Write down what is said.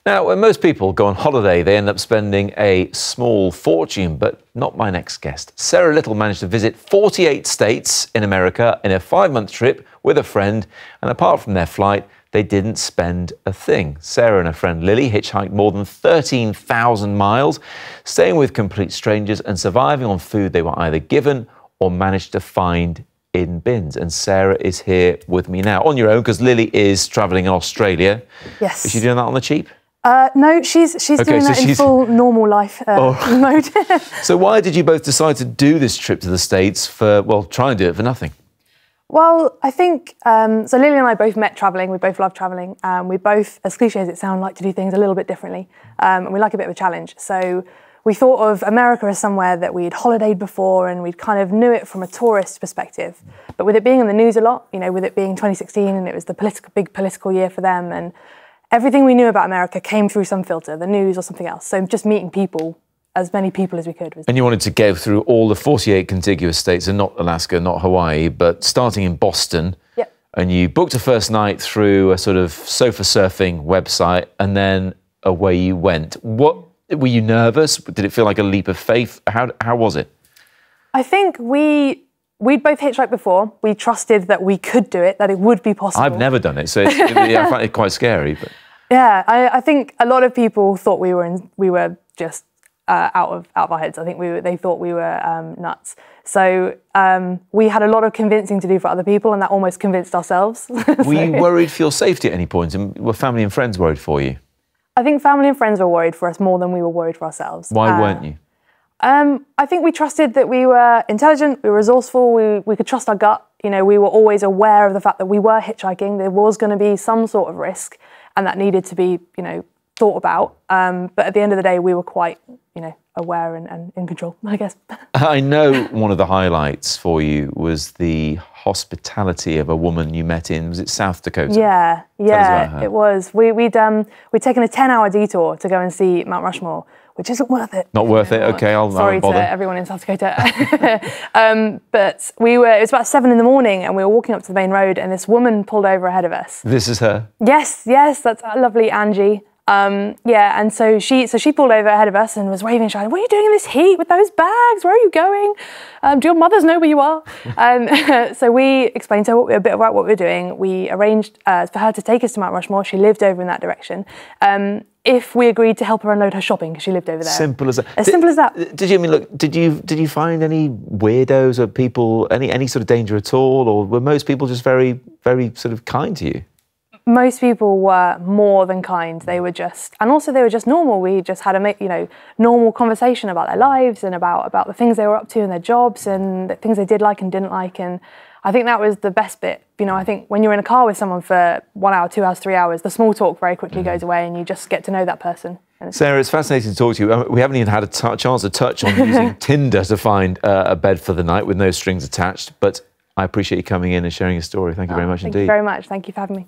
Now, when most people go on holiday, they end up spending a small fortune, but not my next guest. Sarah Little managed to visit 48 states in America in a 5-month trip with a friend, and apart from their flight, they didn't spend a thing. Sarah and her friend Lily hitchhiked more than 13,000 miles, staying with complete strangers and surviving on food they were either given or managed to find in bins. And Sarah is here with me now on your own because Lily is travelling in Australia. Yes. Is she doing that on the cheap? No, she's doing that in full normal life mode. So why did you both decide to do this trip to the States for, well, try and do it for nothing? Well, I think, so Lily and I both met travelling. We both love travelling. We both, as cliche as it sounds, like to do things a little bit differently. And we like a bit of a challenge. So we thought of America as somewhere that we'd holidayed before and we'd kind of knew it from a tourist perspective. But with it being in the news a lot, you know, with it being 2016 and it was the big political year for them, and everything we knew about America came through some filter, the news or something else. So just meeting people, as many people as we could. And you wanted to go through all the 48 contiguous states, and not Alaska, not Hawaii, but starting in Boston. Yep. And you booked a first night through a sort of sofa surfing website, and then away you went. What, were you nervous? Did it feel like a leap of faith? How was it? I think we'd both hitchhiked before. We trusted that we could do it, that it would be possible. I've never done it, so I find it quite scary. But yeah, I think a lot of people thought we were just out of our heads. I think they thought we were nuts. So we had a lot of convincing to do for other people, and that almost convinced ourselves. Were you worried for your safety at any point, and were family and friends worried for you? I think family and friends were worried for us more than we were worried for ourselves. Why weren't you? I think we trusted that we were intelligent, we were resourceful, we could trust our gut. You know, we were always aware of the fact that we were hitchhiking. There was going to be some sort of risk, and that needed to be, you know, thought about. But at the end of the day, we were quite, you know, aware and in control, I guess. I know one of the highlights for you was the hospitality of a woman you met in, was it South Dakota? Yeah, it was. We'd taken a 10-hour detour to go and see Mount Rushmore, which isn't worth it. Not worth it? Okay, Sorry to everyone in South Dakota. But it was about 7 in the morning and we were walking up to the main road and this woman pulled over ahead of us. This is her? Yes, that's lovely Angie. Yeah, and so she pulled over ahead of us and was waving, shouting, "What are you doing in this heat with those bags? Where are you going? Do your mothers know where you are?" And so we explained to her a bit about what we were doing. We arranged for her to take us to Mount Rushmore. She lived over in that direction. If we agreed to help her unload her shopping because she lived over there. Simple as that. Simple as that. Did you find any weirdos or people, any sort of danger at all, or were most people just very, very sort of kind to you? Most people were more than kind. They were just normal. We just had a normal conversation about their lives and about the things they were up to and their jobs and the things they did like and didn't like. And I think that was the best bit. You know, I think when you're in a car with someone for 1 hour, 2 hours, 3 hours, the small talk very quickly goes away and you just get to know that person. Sarah, it's fascinating to talk to you. We haven't even had a chance to touch on using Tinder to find a bed for the night with no strings attached, but I appreciate you coming in and sharing your story. Thank you very much indeed. Thank you very much. Thank you for having me.